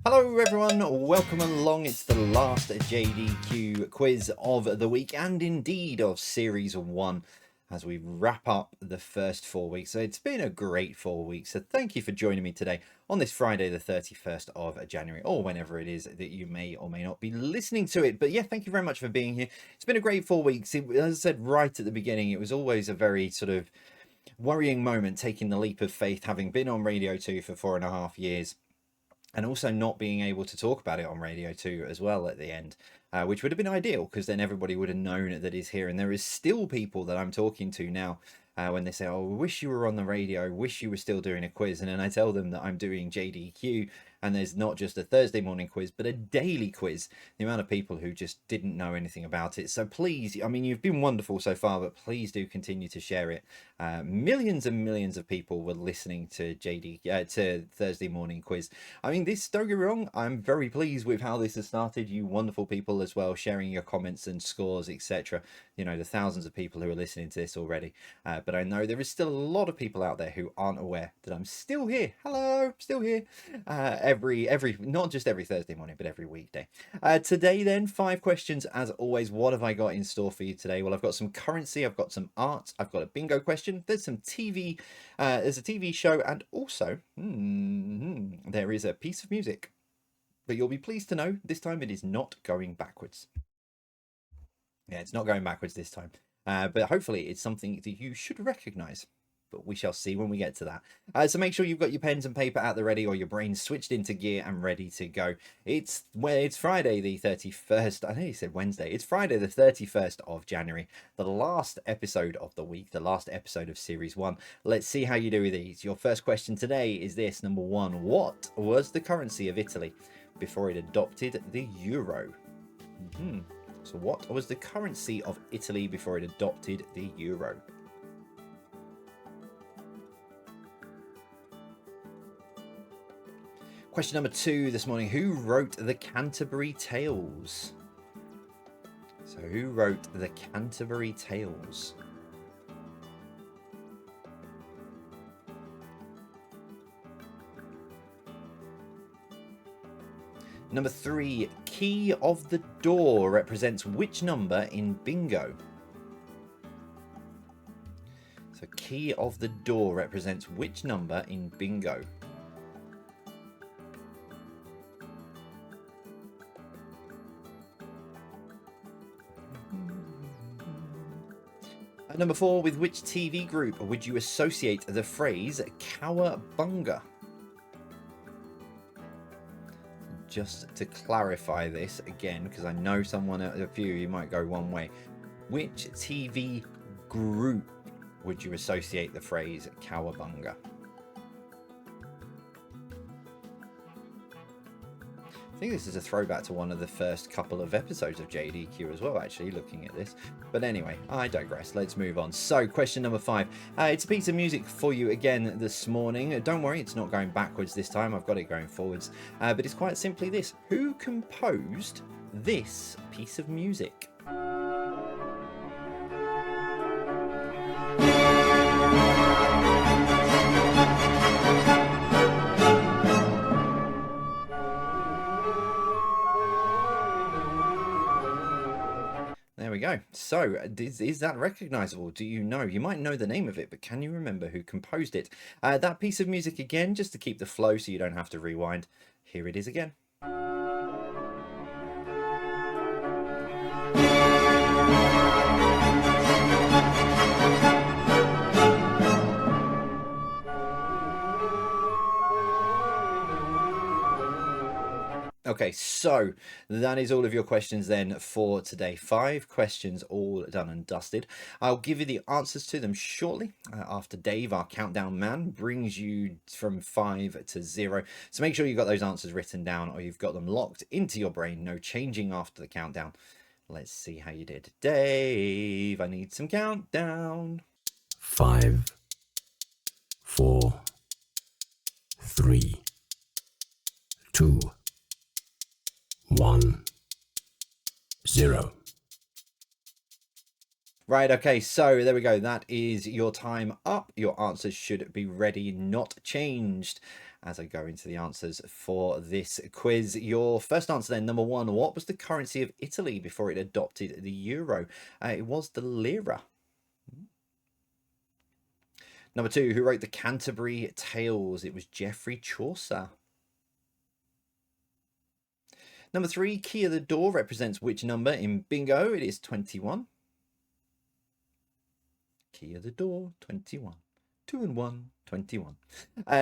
Hello everyone, welcome along. It's the last JDQ quiz of the week and indeed of Series 1 as we wrap up the first 4 weeks. So it's been a great 4 weeks. So thank you for joining me today on this Friday the 31st of January or whenever it is that you may or may not be listening to it. But yeah, thank you very much for being here. It's been a great 4 weeks. As I said right at the beginning, it was always a very sort of worrying moment taking the leap of faith, having been on Radio 2 for 4.5 years. And also not being able to talk about it on Radio 2 as well at the end, which would have been ideal because then everybody would have known that it's here. And there is still people that I'm talking to now when they say, oh, I wish you were on the radio, wish you were still doing a quiz. And then I tell them that I'm doing JDQ and there's not just a Thursday morning quiz, but a daily quiz. The amount of people who just didn't know anything about it. So please, I mean, you've been wonderful so far, but please do continue to share it. Millions and millions of people were listening to to Thursday morning quiz. I mean, this, don't get me wrong, I'm very pleased with how this has started. You wonderful people as well, sharing your comments and scores, etc. You know, the thousands of people who are listening to this already. But I know there is still a lot of people out there who aren't aware that I'm still here. Hello, still here. Every not just every Thursday morning, but every weekday. Today then, 5 questions as always. What have I got in store for you today? Well, I've got some currency, I've got some art, I've got a bingo question, there's some TV, there's a TV show, and also there is a piece of music. But you'll be pleased to know this time it is not going backwards. Yeah, it's not going backwards this time. But hopefully it's something that you should recognize. But we shall see when we get to that. So make sure you've got your pens and paper at the ready or your brain switched into gear and ready to go. It's Friday the 31st. I know you said Wednesday. It's Friday the 31st of January. The last episode of the week. The last episode of Series 1. Let's see how you do with these. Your first question today is this. Number 1. What was the currency of Italy before it adopted the euro? So what was the currency of Italy before it adopted the euro? Question number 2 this morning. Who wrote the Canterbury Tales? So who wrote the Canterbury Tales? Number 3, key of the door represents which number in bingo? So key of the door represents which number in bingo? Number 4, with which TV group would you associate the phrase cowabunga? Just to clarify this again, because I know a few of you might go one way. Which TV group would you associate the phrase cowabunga? I think this is a throwback to one of the first couple of episodes of JDQ as well, actually, looking at this. But anyway, I digress. Let's move on. So, question number 5. It's a piece of music for you again this morning. Don't worry, it's not going backwards this time. I've got it going forwards. But it's quite simply this. Who composed this piece of music? There we go. So, is that recognizable? Do you know? You might know the name of it, but can you remember who composed it? That piece of music again, just to keep the flow so you don't have to rewind. Here it is again. Okay, so that is all of your questions then for today. 5 questions all done and dusted. I'll give you the answers to them shortly after Dave, our countdown man, brings you from 5 to 0. So make sure you've got those answers written down or you've got them locked into your brain. No changing after the countdown. Let's see how you did. Dave, I need some countdown. 5, 4, 3, 2, 1, 0. Right, okay, so there we go. That is your time up. Your answers should be ready, not changed. As I go into the answers for this quiz, your first answer then, number one, what was the currency of Italy before it adopted the euro? It was the lira. Number two, who wrote the Canterbury Tales? It was Geoffrey Chaucer. Number three, key of the door represents which number in bingo? It is 21. Key of the door, 21. 2 and 1, 21.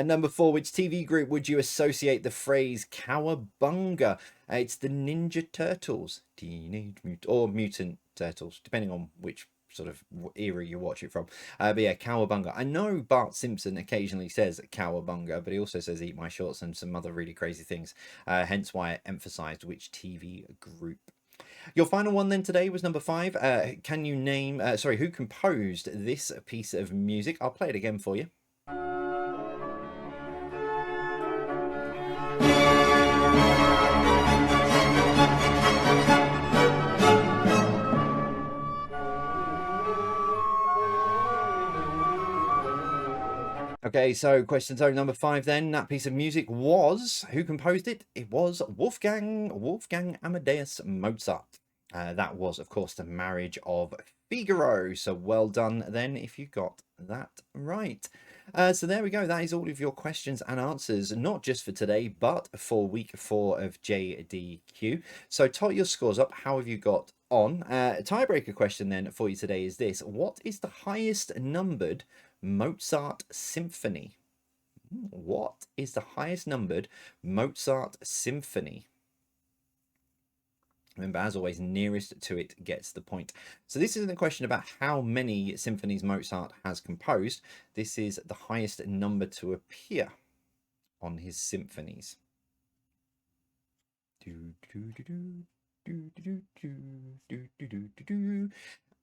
Number four, which TV group would you associate the phrase cowabunga? It's the Ninja Turtles. Teenage Mutant or Mutant Turtles, depending on which sort of era you watch it from. But yeah, cowabunga. I know Bart Simpson occasionally says cowabunga, but he also says eat my shorts and some other really crazy things. Hence why I emphasized which TV group. Your final one then today was number five. Can you name, who composed this piece of music? I'll play it again for you. Okay, so question zone number five then. That piece of music was, who composed it? It was Wolfgang Amadeus Mozart. That was, of course, the Marriage of Figaro. So well done then if you got that right. So there we go. That is all of your questions and answers, not just for today, but for week 4 of JDQ. So tot your scores up. How have you got on? Tiebreaker question then for you today is this. What is the highest numbered Mozart symphony? What is the highest numbered Mozart symphony? Remember, as always, nearest to it gets the point. So this isn't a question about how many symphonies Mozart has composed. This is the highest number to appear on his symphonies.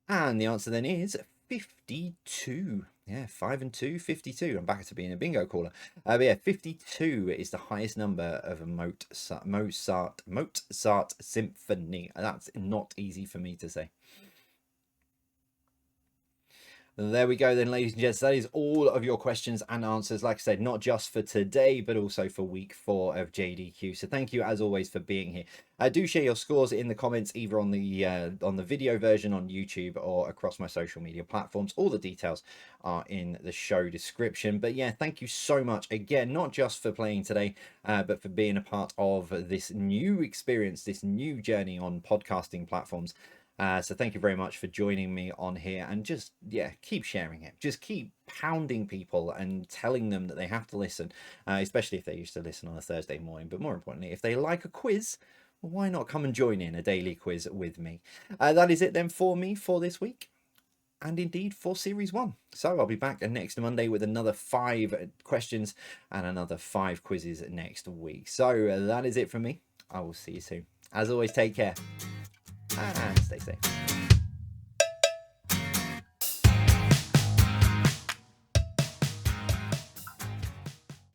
And the answer then is 52. Yeah, 5 and 2, 52. I'm back to being a bingo caller. But yeah, 52 is the highest number of a Mozart symphony. That's not easy for me to say. There we go then, ladies and gents. That is all of your questions and answers. Like I said, not just for today, but also for week 4 of JDQ. So thank you, as always, for being here. Do share your scores in the comments, either on the video version on YouTube or across my social media platforms. All the details are in the show description. But yeah, thank you so much again, not just for playing today, but for being a part of this new experience, this new journey on podcasting platforms. So thank you very much for joining me on here, and just, yeah, keep sharing it. Just keep pounding people and telling them that they have to listen, especially if they used to listen on a Thursday morning. But more importantly, if they like a quiz, well, why not come and join in a daily quiz with me? That is it then for me for this week, and indeed for series 1. So I'll be back next Monday with another 5 questions and another 5 quizzes next week. So that is it from me. I will see you soon. As always, take care and stay safe.